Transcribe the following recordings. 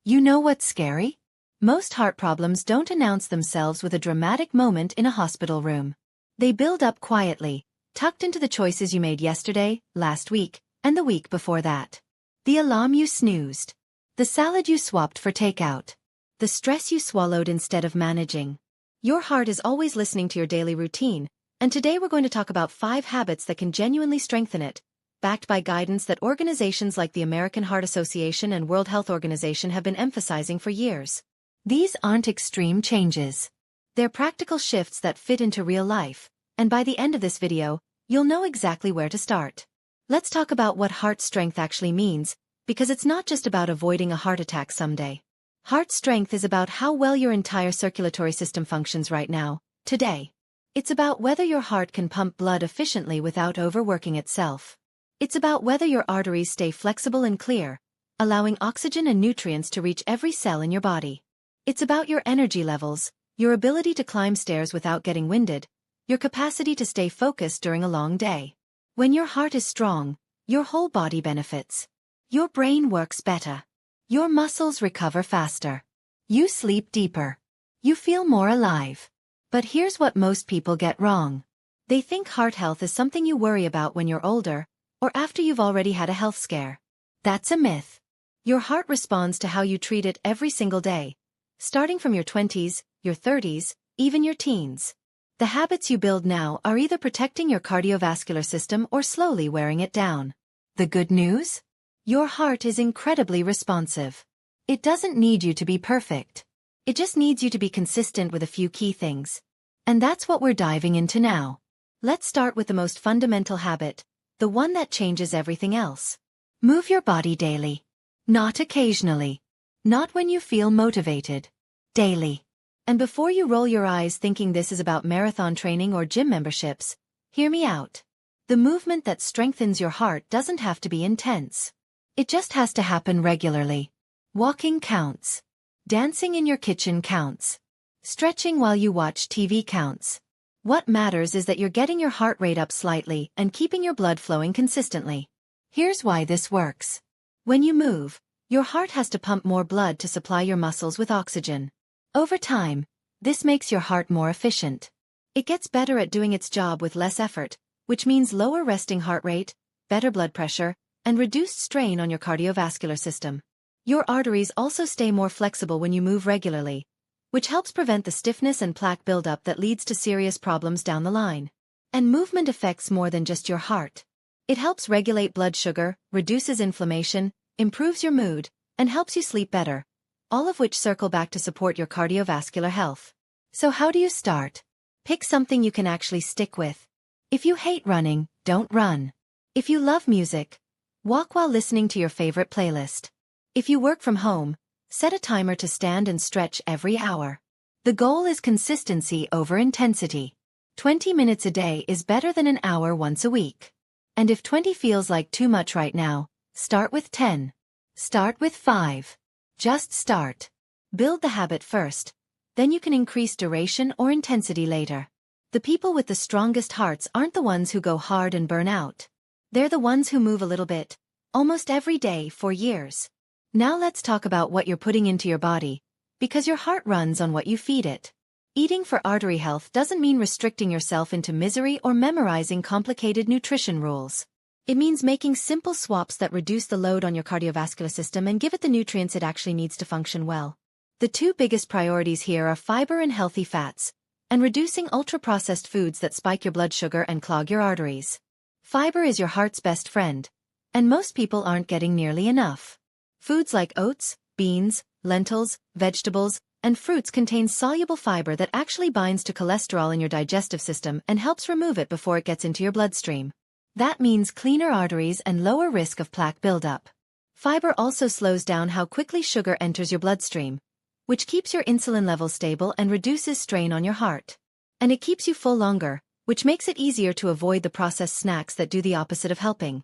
You know what's scary? Most heart problems don't announce themselves with a dramatic moment in a hospital room. They build up quietly, tucked into the choices you made yesterday, last week, and the week before that. The alarm you snoozed. The salad you swapped for takeout. The stress you swallowed instead of managing. Your heart is always listening to your daily routine, and today we're going to talk about 5 habits that can genuinely strengthen it, backed by guidance that organizations like the American Heart Association and World Health Organization have been emphasizing for years. These aren't extreme changes. They're practical shifts that fit into real life, and by the end of this video, you'll know exactly where to start. Let's talk about what heart strength actually means, because it's not just about avoiding a heart attack someday. Heart strength is about how well your entire circulatory system functions right now, today. It's about whether your heart can pump blood efficiently without overworking itself. It's about whether your arteries stay flexible and clear, allowing oxygen and nutrients to reach every cell in your body. It's about your energy levels, your ability to climb stairs without getting winded, your capacity to stay focused during a long day. When your heart is strong, your whole body benefits. Your brain works better. Your muscles recover faster. You sleep deeper. You feel more alive. But here's what most people get wrong. They think heart health is something you worry about when you're older, or after you've already had a health scare. That's a myth. Your heart responds to how you treat it every single day, starting from your 20s, your 30s, even your teens. The habits you build now are either protecting your cardiovascular system or slowly wearing it down. The good news? Your heart is incredibly responsive. It doesn't need you to be perfect. It just needs you to be consistent with a few key things. And that's what we're diving into now. Let's start with the most fundamental habit, the one that changes everything else. Move your body daily. Not occasionally. Not when you feel motivated. Daily. And before you roll your eyes thinking this is about marathon training or gym memberships, hear me out. The movement that strengthens your heart doesn't have to be intense. It just has to happen regularly. Walking counts. Dancing in your kitchen counts. Stretching while you watch TV counts. What matters is that you're getting your heart rate up slightly and keeping your blood flowing consistently. Here's why this works. When you move, your heart has to pump more blood to supply your muscles with oxygen. Over time, this makes your heart more efficient. It gets better at doing its job with less effort, which means lower resting heart rate, better blood pressure, and reduced strain on your cardiovascular system. Your arteries also stay more flexible when you move regularly, which helps prevent the stiffness and plaque buildup that leads to serious problems down the line. And movement affects more than just your heart. It helps regulate blood sugar, reduces inflammation, improves your mood, and helps you sleep better, all of which circle back to support your cardiovascular health. So how do you start? Pick something you can actually stick with. If you hate running, don't run. If you love music, walk while listening to your favorite playlist. If you work from home, set a timer to stand and stretch every hour. The goal is consistency over intensity. 20 minutes a day is better than an hour once a week. And if 20 feels like too much right now, start with 10. Start with 5. Just start. Build the habit first, then you can increase duration or intensity later. The people with the strongest hearts aren't the ones who go hard and burn out. They're the ones who move a little bit, almost every day for years. Now let's talk about what you're putting into your body, because your heart runs on what you feed it. Eating for artery health doesn't mean restricting yourself into misery or memorizing complicated nutrition rules. It means making simple swaps that reduce the load on your cardiovascular system and give it the nutrients it actually needs to function well. The 2 biggest priorities here are fiber and healthy fats, and reducing ultra-processed foods that spike your blood sugar and clog your arteries. Fiber is your heart's best friend, and most people aren't getting nearly enough. Foods like oats, beans, lentils, vegetables, and fruits contain soluble fiber that actually binds to cholesterol in your digestive system and helps remove it before it gets into your bloodstream. That means cleaner arteries and lower risk of plaque buildup. Fiber also slows down how quickly sugar enters your bloodstream, which keeps your insulin levels stable and reduces strain on your heart. And it keeps you full longer, which makes it easier to avoid the processed snacks that do the opposite of helping.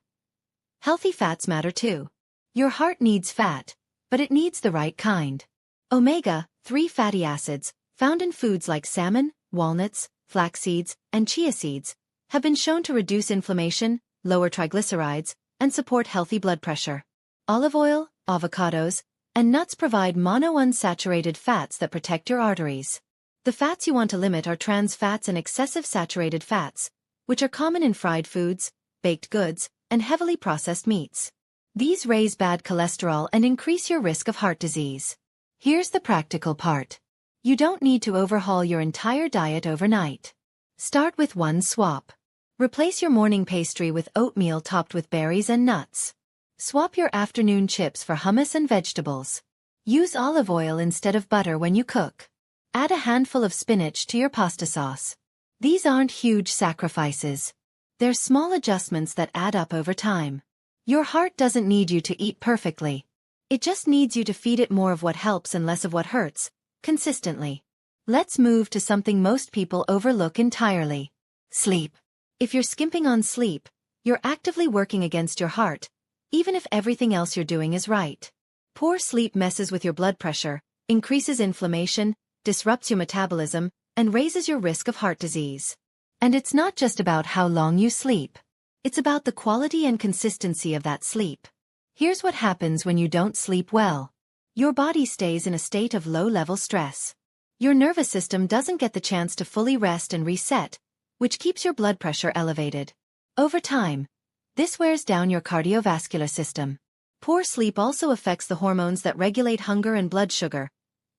Healthy fats matter too. Your heart needs fat, but it needs the right kind. Omega-3 fatty acids, found in foods like salmon, walnuts, flax seeds, and chia seeds, have been shown to reduce inflammation, lower triglycerides, and support healthy blood pressure. Olive oil, avocados, And nuts provide monounsaturated fats that protect your arteries. The fats you want to limit are trans fats and excessive saturated fats, which are common in fried foods, baked goods, and heavily processed meats. These raise bad cholesterol and increase your risk of heart disease. Here's the practical part. You don't need to overhaul your entire diet overnight. Start with one swap. Replace your morning pastry with oatmeal topped with berries and nuts. Swap your afternoon chips for hummus and vegetables. Use olive oil instead of butter when you cook. Add a handful of spinach to your pasta sauce. These aren't huge sacrifices. They're small adjustments that add up over time. Your heart doesn't need you to eat perfectly. It just needs you to feed it more of what helps and less of what hurts, consistently. Let's move to something most people overlook entirely. Sleep. If you're skimping on sleep, you're actively working against your heart, even if everything else you're doing is right. Poor sleep messes with your blood pressure, increases inflammation, disrupts your metabolism, and raises your risk of heart disease. And it's not just about how long you sleep. It's about the quality and consistency of that sleep. Here's what happens when you don't sleep well. Your body stays in a state of low-level stress. Your nervous system doesn't get the chance to fully rest and reset, which keeps your blood pressure elevated. Over time, this wears down your cardiovascular system. Poor sleep also affects the hormones that regulate hunger and blood sugar,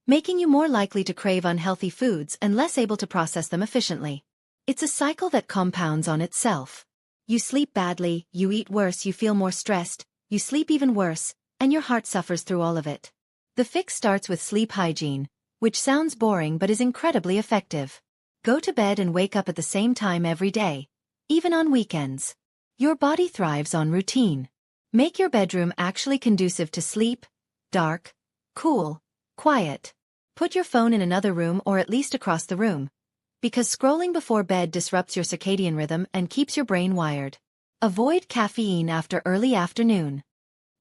making you more likely to crave unhealthy foods and less able to process them efficiently. It's a cycle that compounds on itself. You sleep badly, you eat worse, you feel more stressed, you sleep even worse, and your heart suffers through all of it. The fix starts with sleep hygiene, which sounds boring but is incredibly effective. Go to bed and wake up at the same time every day, even on weekends. Your body thrives on routine. Make your bedroom actually conducive to sleep, dark, cool, quiet. Put your phone in another room or at least across the room, because scrolling before bed disrupts your circadian rhythm and keeps your brain wired. Avoid caffeine after early afternoon.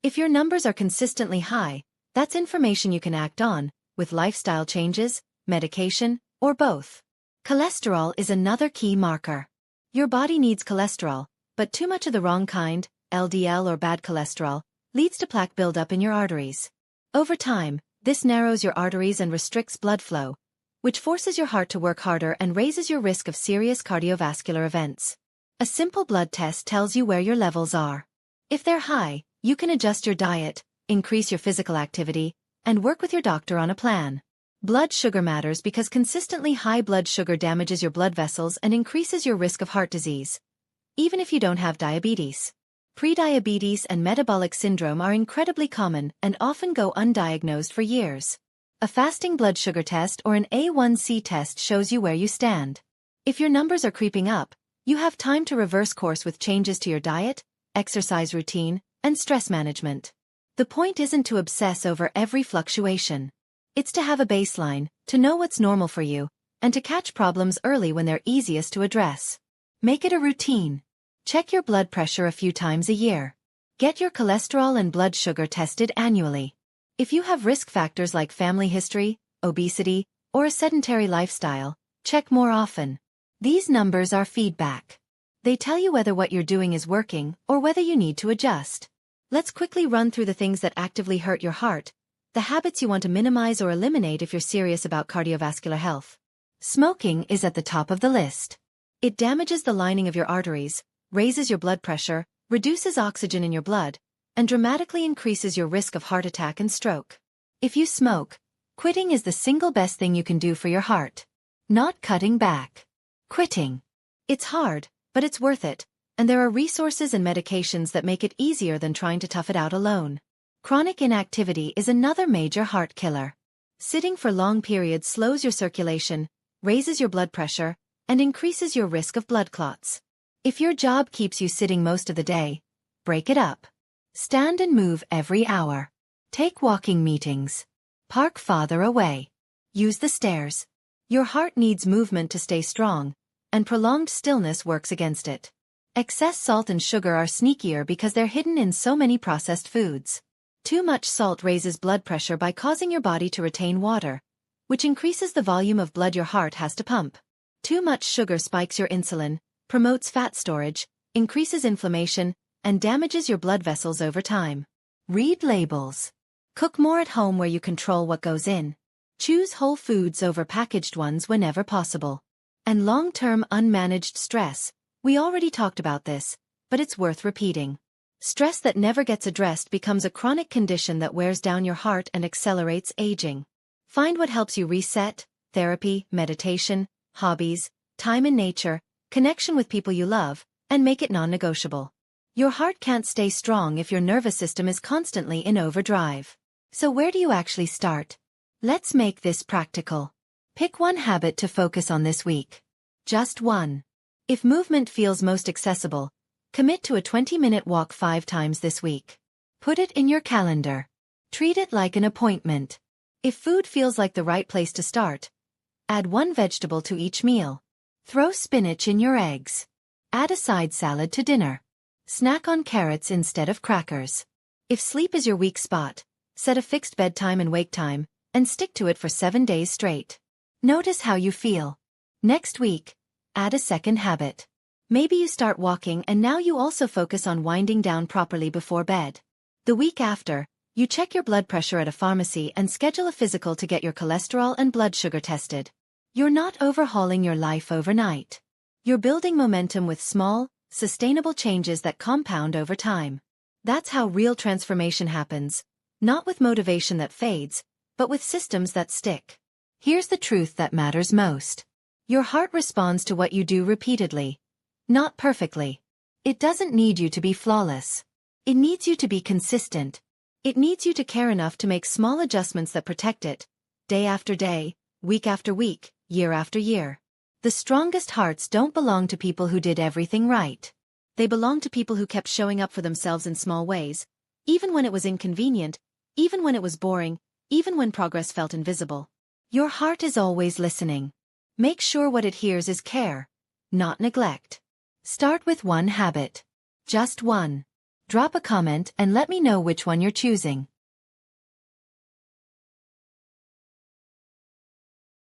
If your numbers are consistently high, that's information you can act on, with lifestyle changes, medication, or both. Cholesterol is another key marker. Your body needs cholesterol, but too much of the wrong kind, LDL or bad cholesterol, leads to plaque buildup in your arteries. Over time, this narrows your arteries and restricts blood flow, which forces your heart to work harder and raises your risk of serious cardiovascular events. A simple blood test tells you where your levels are. If they're high, you can adjust your diet, increase your physical activity, and work with your doctor on a plan. Blood sugar matters because consistently high blood sugar damages your blood vessels and increases your risk of heart disease, even if you don't have diabetes. Prediabetes and metabolic syndrome are incredibly common and often go undiagnosed for years. A fasting blood sugar test or an A1C test shows you where you stand. If your numbers are creeping up, you have time to reverse course with changes to your diet, exercise routine, and stress management. The point isn't to obsess over every fluctuation. It's to have a baseline, to know what's normal for you, and to catch problems early when they're easiest to address. Make it a routine. Check your blood pressure a few times a year. Get your cholesterol and blood sugar tested annually. If you have risk factors like family history, obesity, or a sedentary lifestyle, check more often. These numbers are feedback. They tell you whether what you're doing is working or whether you need to adjust. Let's quickly run through the things that actively hurt your heart, the habits you want to minimize or eliminate if you're serious about cardiovascular health. Smoking is at the top of the list. It damages the lining of your arteries, raises your blood pressure, reduces oxygen in your blood, and dramatically increases your risk of heart attack and stroke. If you smoke, quitting is the single best thing you can do for your heart. Not cutting back. Quitting. It's hard, but it's worth it, and there are resources and medications that make it easier than trying to tough it out alone. Chronic inactivity is another major heart killer. Sitting for long periods slows your circulation, raises your blood pressure, and increases your risk of blood clots. If your job keeps you sitting most of the day, break it up. Stand and move every hour. Take walking meetings. Park farther away. Use the stairs. Your heart needs movement to stay strong, and prolonged stillness works against it. Excess salt and sugar are sneakier because they're hidden in so many processed foods. Too much salt raises blood pressure by causing your body to retain water, which increases the volume of blood your heart has to pump. Too much sugar spikes your insulin, promotes fat storage, increases inflammation, and damages your blood vessels over time. Read labels. Cook more at home where you control what goes in. Choose whole foods over packaged ones whenever possible. And long-term unmanaged stress. We already talked about this, but it's worth repeating. Stress that never gets addressed becomes a chronic condition that wears down your heart and accelerates aging. Find what helps you reset: therapy, meditation, hobbies, time in nature, connection with people you love, and make it non-negotiable. Your heart can't stay strong if your nervous system is constantly in overdrive. So where do you actually start? Let's make this practical. Pick one habit to focus on this week. Just one. If movement feels most accessible, commit to a 20-minute walk 5 times this week. Put it in your calendar. Treat it like an appointment. If food feels like the right place to start, add 1 vegetable to each meal. Throw spinach in your eggs. Add a side salad to dinner. Snack on carrots instead of crackers. If sleep is your weak spot, set a fixed bedtime and wake time, and stick to it for 7 days straight. Notice how you feel. Next week, add a second habit. Maybe you start walking and now you also focus on winding down properly before bed. The week after, you check your blood pressure at a pharmacy and schedule a physical to get your cholesterol and blood sugar tested. You're not overhauling your life overnight. You're building momentum with small, sustainable changes that compound over time. That's how real transformation happens, not with motivation that fades, but with systems that stick. Here's the truth that matters most. Your heart responds to what you do repeatedly, not perfectly. It doesn't need you to be flawless. It needs you to be consistent. It needs you to care enough to make small adjustments that protect it, day after day, week after week, year after year. The strongest hearts don't belong to people who did everything right. They belong to people who kept showing up for themselves in small ways, even when it was inconvenient, even when it was boring, even when progress felt invisible. Your heart is always listening. Make sure what it hears is care, not neglect. Start with one habit. Just one. Drop a comment and let me know which one you're choosing.